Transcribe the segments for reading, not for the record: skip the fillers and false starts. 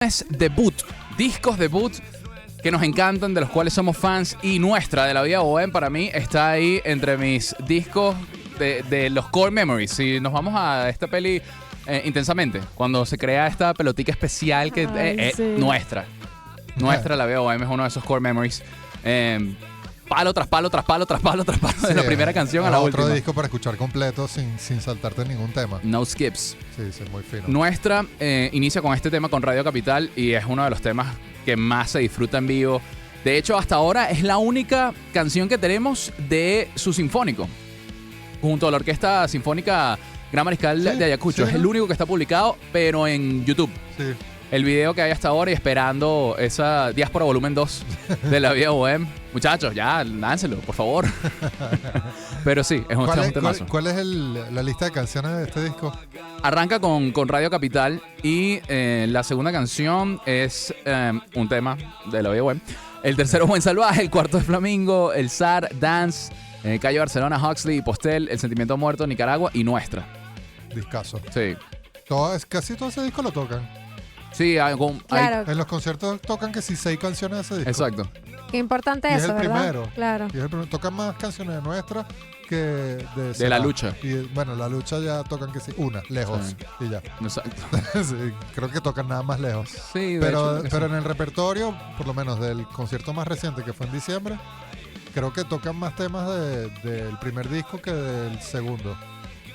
Es debut, discos debut que nos encantan, de los cuales somos fans, y Nuestra de la vida bohem para mí está ahí entre mis discos de los core memories. Si nos vamos a esta peli intensamente, cuando se crea esta pelotica especial que sí. Nuestra la vida bohem es uno de esos core memories. Palo tras palo, tras palo, tras palo, tras palo, de la primera canción a la última. Otro disco para escuchar completo sin saltarte ningún tema. No skips. Sí, muy fino. Nuestra inicia con este tema con Radio Capital y es uno de los temas que más se disfruta en vivo. De hecho, hasta ahora es la única canción que tenemos de su sinfónico, junto a la Orquesta Sinfónica Gran Mariscal de Ayacucho. Sí, es el único que está publicado, pero en YouTube. Sí. El video que hay hasta ahora y esperando esa Diáspora Volumen 2 de la vida bohem. Muchachos, ya, láncelo, por favor. Pero sí, es un temazo. ¿Cuál es la lista de canciones de este disco? Arranca con Radio Capital y la segunda canción es un tema de la vida bohem. El tercero, Buen Salvaje. El cuarto es Flamingo. El Zar, Dance, Calle Barcelona, Huxley, Postel, El Sentimiento Muerto, Nicaragua y Nuestra. Discazo. Sí. Casi todo ese disco lo tocan. Sí, Claro. En los conciertos tocan que 6 canciones de ese disco. Exacto. Qué importante Y eso, es el ¿verdad? primero. Claro. Y es el primero. Tocan más canciones de Nuestra que de De La Lucha. Y bueno, La Lucha ya tocan que sí, una, lejos. Sí. Y ya. Exacto. Sí, creo que tocan nada más lejos. Sí, de Pero hecho, en el repertorio, por lo menos del concierto más reciente que fue en diciembre, creo que tocan más temas del primer disco que del segundo.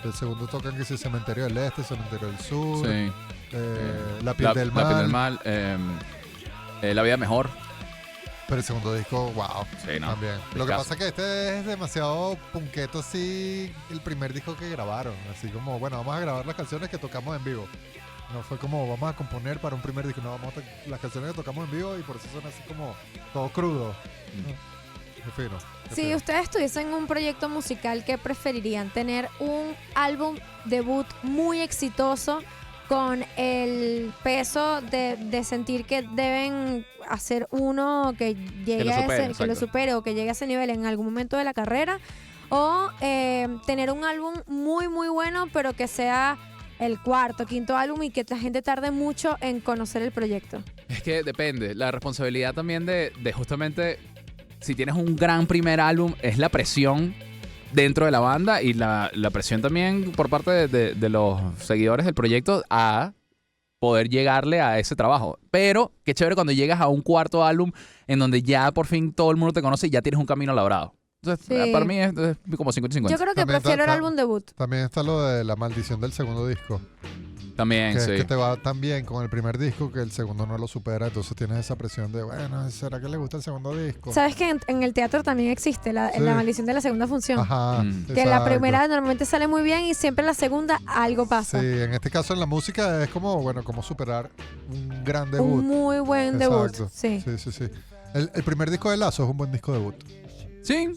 Del segundo tocan que sí, Cementerio del Este, Cementerio del Sur, sí. La Piel del Mal. La Piel del Mal. La Vida Mejor. Pero el segundo disco, wow. Sí, no. También. Lo que Discazo. pasa es que este es demasiado punqueto, así, el primer disco que grabaron. Así como, bueno, vamos a grabar las canciones que tocamos en vivo. No fue como, vamos a componer para un primer disco. No, las canciones que tocamos en vivo y por eso son así como todo crudo. Es fino. Si ustedes tuviesen un proyecto musical, ¿qué preferirían? ¿Tener un álbum debut muy exitoso con el peso de sentir que deben hacer uno que llegue que lo supere o que llegue a ese nivel en algún momento de la carrera? ¿O tener un álbum muy muy bueno pero que sea el cuarto, quinto álbum y que la gente tarde mucho en conocer el proyecto? Es que depende. La responsabilidad también de justamente, si tienes un gran primer álbum, es la presión dentro de la banda y la presión también por parte de los seguidores del proyecto a poder llegarle a ese trabajo. Pero qué chévere cuando llegas a un cuarto álbum en donde ya por fin todo el mundo te conoce y ya tienes un camino labrado. Entonces, Sí. para mí es como 50-50. Yo creo que También prefiero el está- álbum debut. También está lo de la maldición del segundo disco. También, sí. Que te va tan bien con el primer disco que el segundo no lo supera. Entonces tienes esa presión de, bueno, ¿será que le gusta el segundo disco? ¿Sabes que en el teatro también existe la Sí. maldición de la segunda función? Ajá. Que la exacto. primera normalmente sale muy bien y siempre la segunda algo pasa. Sí, en este caso en la música es como, bueno, como superar un gran debut. Un muy buen Exacto. debut. Sí. Sí. El primer disco de Lazo es un buen disco debut. Sí,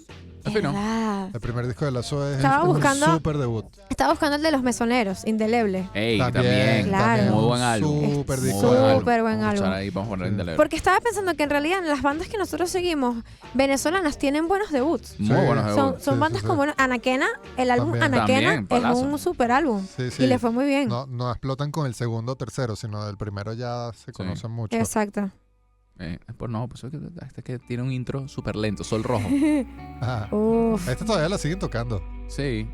es fino. ¿Verdad? El primer disco de Lazo es Estaba un buscando- super debut. Estaba buscando el de los mesoneros, Indeleble. Ey, también. Claro. Muy buen álbum. Súper Es disco. súper buen Vamos a álbum. echar ahí, vamos a poner Indeleble. Porque estaba pensando que en realidad en las bandas que nosotros seguimos, venezolanas, tienen buenos debuts. Muy Sí. buenos Son, debuts. son Sí, bandas sí, sí. como Anaquena, el álbum También. Anaquena También, es palazo. un super álbum. Sí, sí. Y le fue muy bien. No explotan con el segundo o tercero, sino del primero ya se conocen mucho. Exacto. Pues no, pues es que tiene un intro súper lento, Sol Rojo. Ajá. Uf. Este todavía la siguen tocando. Sí.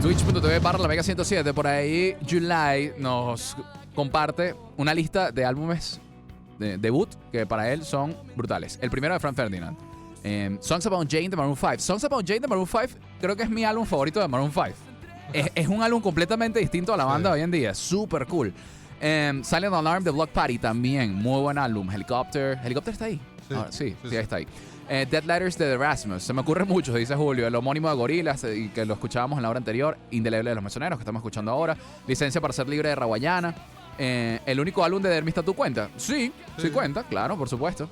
Twitch.tv/la Mega 107. Por ahí, July nos comparte una lista de álbumes de debut que para él son brutales. El primero de Frank Ferdinand. Songs About Jane de Maroon 5. Songs About Jane de Maroon 5 creo que es mi álbum favorito de Maroon 5. Es un álbum completamente distinto a la banda hoy en día. Súper cool. Silent Alarm de Block Party también. Muy buen álbum. Helicopter está ahí. Sí, Sí, sí. ahí está ahí. Dead Letters de The Rasmus. Se me ocurre mucho, dice Julio. El homónimo de Gorillaz, y que lo escuchábamos en la hora anterior. Indeleble de los Mesoneros, que estamos escuchando ahora. Licencia para ser libre de Rawayana. El único álbum de Dermista ¿tú cuenta? Sí cuenta, claro, por supuesto.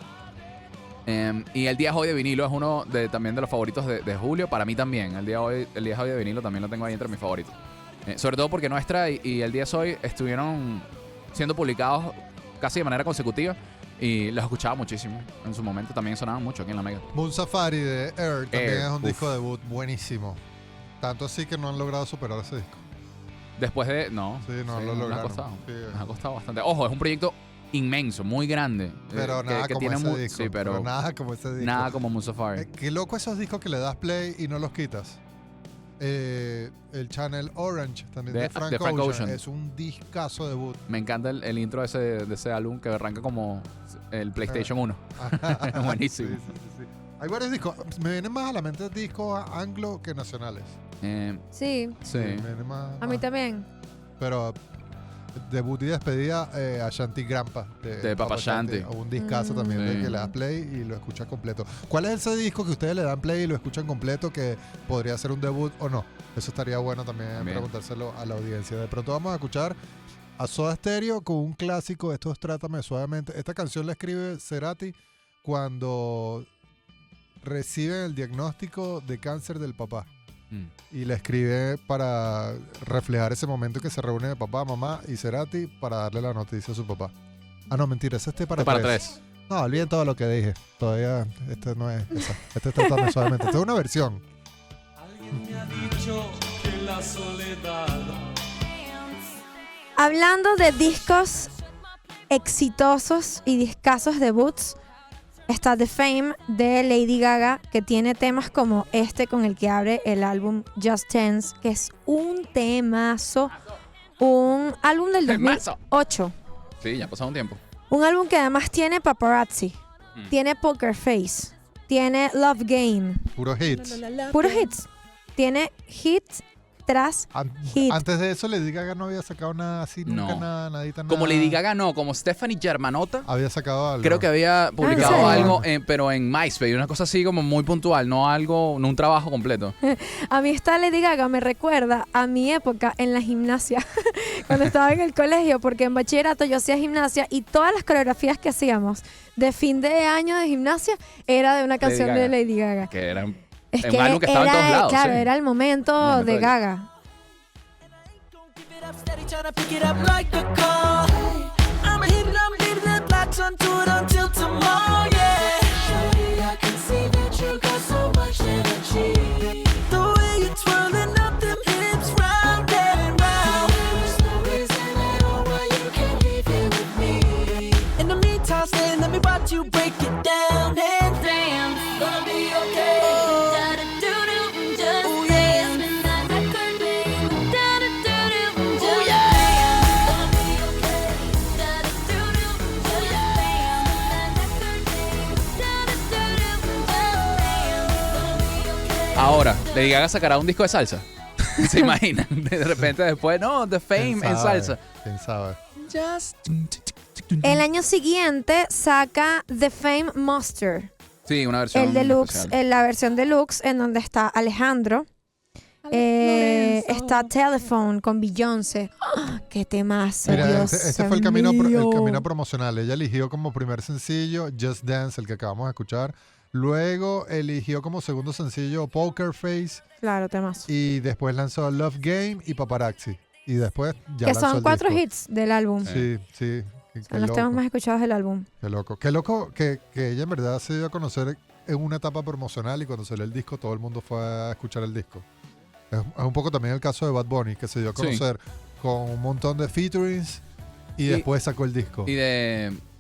Y El Día de Hoy de Vinilo es uno también de los favoritos de Julio. Para mí también. El Día de Hoy de Vinilo también lo tengo ahí entre mis favoritos. Sobre todo porque Nuestra y El Día de Hoy estuvieron siendo publicados casi de manera consecutiva. Y los escuchaba muchísimo. En su momento también sonaban mucho aquí en la Mega. Moon Safari de Air también Air, es un uf. disco debut buenísimo. Tanto así que no han logrado superar ese disco. Después de... No. Sí, no lo nos ha lograron. costado. Sí. Nos ha costado bastante. Ojo, es un proyecto inmenso, muy grande. Pero nada que como tiene ese disco. Sí, pero nada como ese disco. nada como Moon Safari. Qué loco esos discos que le das play y no los quitas. El Channel Orange, también de Frank, Ocean. Es un discazo debut. Me encanta el intro de ese álbum que arranca como el PlayStation 1. Es buenísimo. Sí, sí, sí, sí. Hay varios discos. Me vienen más a la mente discos anglo que nacionales. Sí, Sí. Me vienen más, a mí más. también. Pero debut y despedida a Shanti Grampa De Papa Shanti. Un discazo también de Sí. que le das play y lo escuchas completo. ¿Cuál es ese disco que ustedes le dan play y lo escuchan completo que podría ser un debut o no? Eso estaría bueno también preguntárselo a la audiencia. De pronto vamos a escuchar a Soda Stereo con un clásico. Esto es Trátame Suavemente. Esta canción la escribe Cerati cuando reciben el diagnóstico de cáncer del papá. Y la escribe para reflejar ese momento que se reúne de papá, mamá y Cerati para darle la noticia a su papá. Ah, no, mentira, ese es para Para tres. tres. No, olviden todo lo que dije. Todavía, este no es esa. Este es Trátame Suavemente. Esta es una versión. Alguien me ha dicho que la soledad Hablando de discos exitosos y discazos debuts, está The Fame de Lady Gaga, que tiene temas como este con el que abre el álbum Just Dance, que es un temazo, un álbum del Temazo. 2008. Sí, ya ha pasado un tiempo. Un álbum que además tiene Paparazzi, tiene Poker Face, tiene Love Game, Puros hits. puros hits. Tiene hits tras hit. Antes de eso, Lady Gaga no había sacado nada así, nunca No. nada, nadita, nada. Como Lady Gaga, no. Como Stephanie Germanotta. Había sacado algo. Creo que había ¿en publicado serio? algo, pero en MySpace. Una cosa así como muy puntual. No un trabajo completo. A mí esta Lady Gaga me recuerda a mi época en la gimnasia, cuando estaba en el colegio, porque en bachillerato yo hacía gimnasia y todas las coreografías que hacíamos de fin de año de gimnasia era de una canción Gaga. de Lady Gaga. Que eran Es un álbum que estaba en era, todos lados. claro, sí. era el momento momento de de- Gaga. Keep it up steady, tryna pick it up like a call. I'm hitting the blocks onto it until tomorrow, yeah. Shawty, I can see that you got so much energy. The way you're twirling up them hips round and round. There's no reason at all why you can't be here with me. In the meantime, stay, let me watch you break it down and dance. Gonna be okay. Ahora, Lady Gaga sacará un disco de salsa. ¿Se imaginan? De repente después, no, The Fame ¿Quién en sabe? salsa. ¿Quién sabe? El año siguiente saca The Fame Monster, Sí, una versión el deluxe, especial. la versión deluxe en donde está Alejandro. Está Telephone con Beyoncé. ¡Ah! ¡Qué temazo! Mira, Dios este fue el camino mío. promocional. Ella eligió como primer sencillo Just Dance, el que acabamos de escuchar. Luego eligió como segundo sencillo Poker Face. Claro, temazo. Y después lanzó Love Game y Paparazzi. Y después ya Que lanzó son el 4 disco. hits del álbum. Sí, sí. Qué Son los loco, temas más escuchados del álbum. qué loco. Qué loco que ella en verdad se dio a conocer en una etapa promocional y cuando salió el disco todo el mundo fue a escuchar el disco. Es un poco también el caso de Bad Bunny, que se dio a Sí. conocer con un montón de featurings y después sacó el disco. Y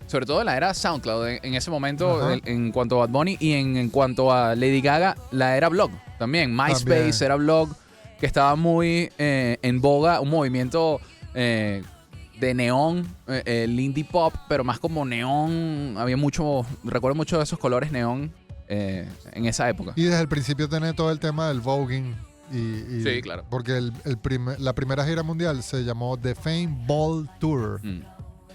sobre todo de la era SoundCloud en ese momento, Ajá. en cuanto a Bad Bunny y en cuanto a Lady Gaga, la era blog también. MySpace También. era blog, que estaba muy en boga, un movimiento de neón, el indie pop, pero más como neón. Había recuerdo mucho de esos colores neón en esa época. Y desde el principio tiene todo el tema del voguing. Sí, claro. Porque la primera gira mundial se llamó The Fame Ball Tour. Mm.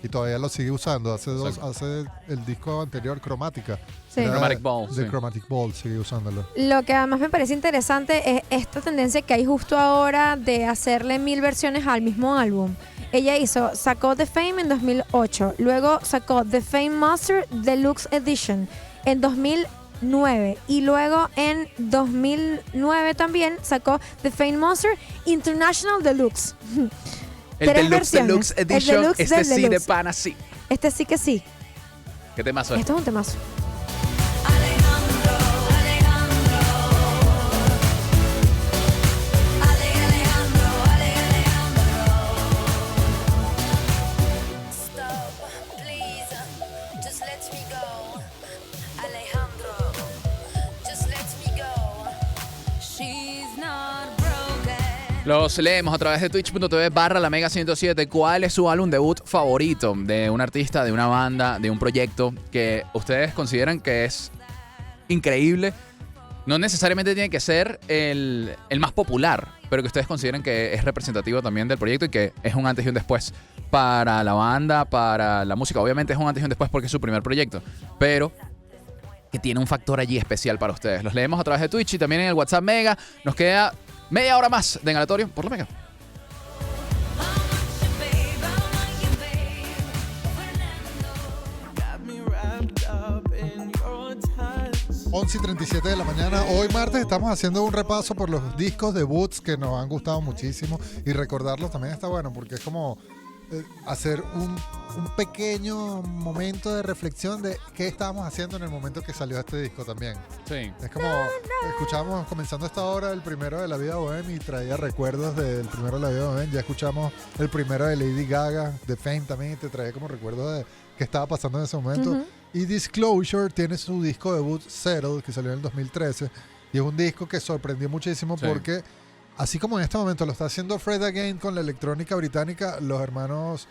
Y todavía lo sigue usando. Hace Exacto. el disco anterior, Cromática. Sí. Era Chromatic Ball, The sí. Chromatic Ball sigue usándolo. Lo que además me parece interesante es esta tendencia que hay justo ahora de hacerle 1000 versiones al mismo álbum. Ella sacó The Fame en 2008, luego sacó The Fame Master Deluxe Edition en 2009 y luego en 2009 también sacó The Fame Monster International Deluxe. El Tres Deluxe versiones. Deluxe El Edition, Deluxe este del sí de Deluxe. pana sí. Este sí que sí. ¿Qué temazo es? Esto es un temazo. Los leemos a través de twitch.tv/lamega107. ¿Cuál es su álbum debut favorito de un artista, de una banda, de un proyecto que ustedes consideran que es increíble? No necesariamente tiene que ser el más popular, pero que ustedes consideren que es representativo también del proyecto y que es un antes y un después para la banda, para la música. Obviamente es un antes y un después porque es su primer proyecto, pero que tiene un factor allí especial para ustedes. Los leemos a través de Twitch y también en el WhatsApp Mega. Nos queda media hora más de En Aleatorio por la Mega. Got me wrapped up in your touch. 11:37 de la mañana. Hoy martes estamos haciendo un repaso por los discos debuts que nos han gustado muchísimo y recordarlos también está bueno porque es como hacer un pequeño momento de reflexión de qué estábamos haciendo en el momento que salió este disco también. Sí. Es como escuchábamos comenzando esta hora el primero de La Vida Bohème y traía recuerdos del primero de La Vida Bohème. Ya escuchamos el primero de Lady Gaga, de Fame también, y te traía como recuerdos de qué estaba pasando en ese momento. Y Disclosure tiene su disco debut Settle, que salió en el 2013, y es un disco que sorprendió muchísimo porque así como en este momento lo está haciendo Fred Again con la electrónica británica, los hermanos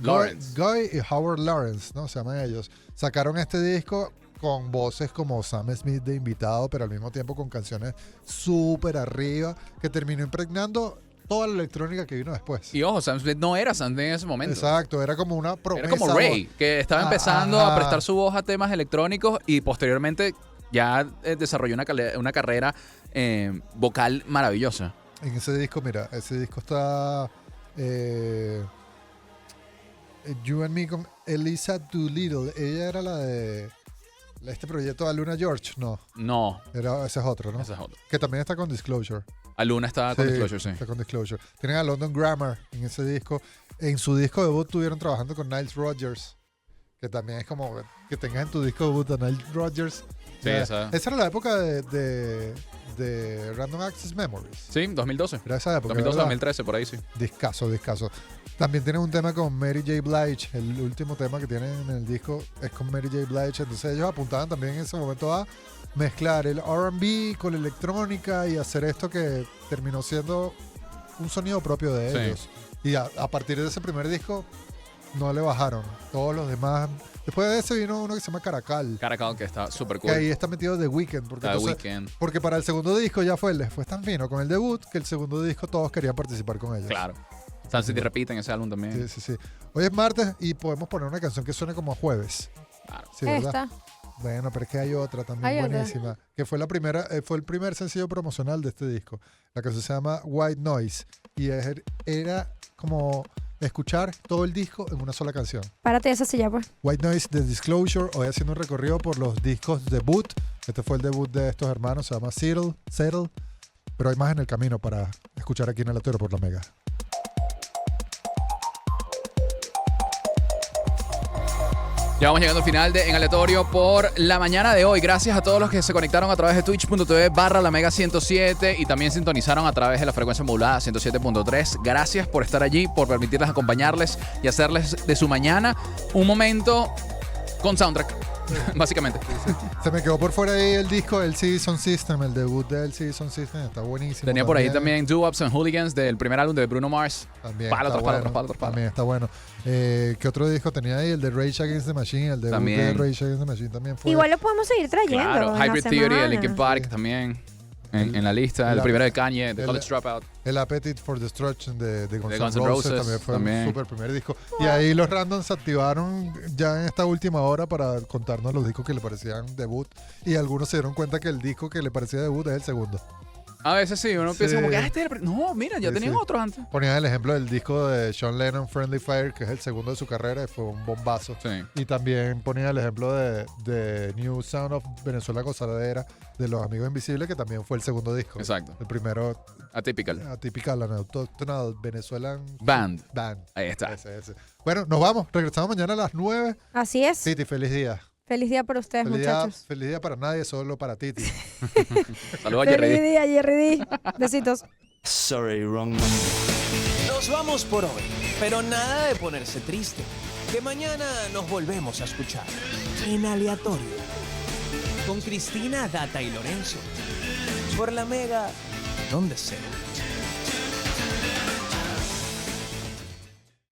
Guy y Howard Lawrence, ¿no? Se llaman ellos. Sacaron este disco con voces como Sam Smith de invitado, pero al mismo tiempo con canciones súper arriba, que terminó impregnando toda la electrónica que vino después. Y ojo, Sam Smith no era Sam Smith en ese momento. Exacto, era como una promesa. Era como Ray, que estaba empezando a prestar su voz a temas electrónicos y posteriormente ya desarrolló una carrera vocal maravillosa. En ese disco, mira, ese disco está You and Me con Elisa Doolittle. Ella era la de este proyecto de Luna George, ¿no? No. Ese es otro, ¿no? Ese es otro. Que también está con Disclosure. Aluna está con Disclosure, sí. Está con Disclosure. Tienen a London Grammar en ese disco. En su disco debut estuvieron trabajando con Nile Rodgers, que también es como que tengas en tu disco debut a Nile Rodgers. Sí, esa era la época de Random Access Memories. Sí, 2012. Era esa época. 2012, ¿verdad? 2013, por ahí sí. Discaso. También tienen un tema con Mary J. Blige. El último tema que tienen en el disco es con Mary J. Blige. Entonces ellos apuntaban también en ese momento a mezclar el R&B con la electrónica y hacer esto que terminó siendo un sonido propio de ellos. Y a partir de ese primer disco no le bajaron. Todos los demás. Después de ese vino uno que se llama Caracal. Caracal, que está súper cool. Que ahí está metido The Weeknd. Porque para el segundo disco ya fue tan fino con el debut que el segundo disco todos querían participar con ellos. Claro. Sun City repiten ese álbum también. Sí. Hoy es martes y podemos poner una canción que suene como a jueves. Claro. Sí, ¿verdad? Bueno, pero es que hay otra también buenísima. Que fue fue el primer sencillo promocional de este disco. La canción se llama White Noise. Y era como escuchar todo el disco en una sola canción. Párate esa silla, pues. White Noise de Disclosure. Hoy haciendo un recorrido por los discos debut. Este fue el debut de estos hermanos. Se llama Settle. Pero hay más en el camino para escuchar aquí en Aleatorio por la Mega. Ya vamos llegando al final de En Aleatorio por la mañana de hoy. Gracias a todos los que se conectaron a través de twitch.tv/lamega107 y también sintonizaron a través de la frecuencia modulada 107.3. Gracias por estar allí, por permitirles acompañarles y hacerles de su mañana un momento con soundtrack, básicamente. Se me quedó por fuera ahí el disco del CD Sound System, el debut del CD Sound System, está buenísimo. Tenía por ahí también Do-Ups and Hooligans del primer álbum de Bruno Mars. También Palo. También está bueno. ¿Qué otro disco tenía ahí? El de Rage Against the Machine, el debut de Rage Against the Machine también fue. Igual lo podemos seguir trayendo. Claro, en Hybrid la Theory de semana. Linkin Park también en la lista. El primero de Kanye, de College Dropout. El Appetite for Destruction de Guns N' Roses Roses también fue un super primer disco. Y ahí los randoms se activaron ya en esta última hora para contarnos los discos que le parecían debut. Y algunos se dieron cuenta que el disco que le parecía debut es el segundo. A veces sí, uno piensa como que no, mira, ya tenían otros antes. Ponían el ejemplo del disco de Sean Lennon, Friendly Fire, que es el segundo de su carrera y fue un bombazo. Sí. Y también ponían el ejemplo de New Sound of Venezuela Gozadera, de Los Amigos Invisibles, que también fue el segundo disco. Exacto. El primero, Atypical. an Autochthonal Venezuelan Band. Ahí está. Ese. Bueno, nos vamos. Regresamos mañana a las 9. Así es. Titi, feliz día. Feliz día para ustedes, muchachos. Feliz día para nadie, solo para Titi. Saludos a Jerry Feliz D. día, Jerry D. Besitos. Sorry, wrong number. Nos vamos por hoy, pero nada de ponerse triste, que mañana nos volvemos a escuchar en Aleatorio con Cristina, Data y Lorenzo por la Mega, donde sea.